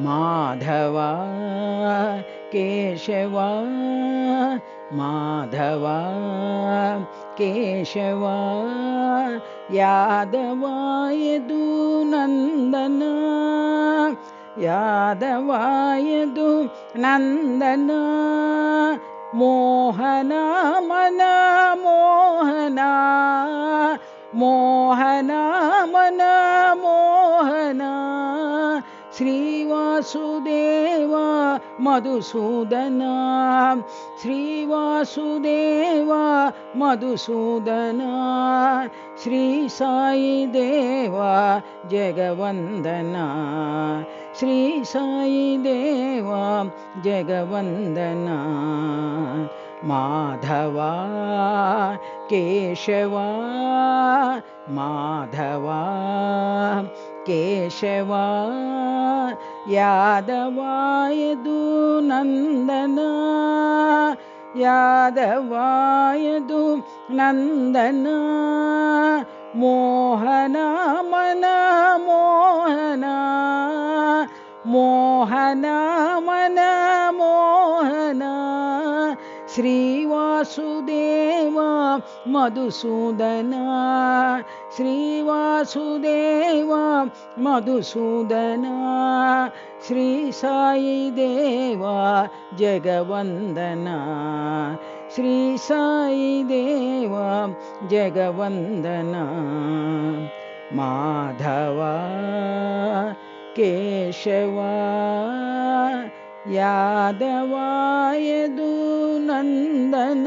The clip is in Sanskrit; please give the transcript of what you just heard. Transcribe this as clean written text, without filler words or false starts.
माधवा केशवा माधवा केशवा यादवा यदुनन्दन यादवा यदुनन्दन मोहना मन मोहना मोहना मन मोहना श्रीवासुदेव मधुसूदन श्रीवासुदेव मधुसूदन श्री साई देव जगवंदन श्री साई देव जगवंदन माधवा केशवा माधवा केशवा यादवा यदुनन्दन यादवा यदुनन्दन मोहना मन मोहना मोहना मन मोहना श्रीवासुदेव मधुसूदन श्रीवासुदेव मधुसूदन श्री साई देव जगवंदन श्री साई देव जगवंदन माधवा केशवा यादवा यदुनन्दन।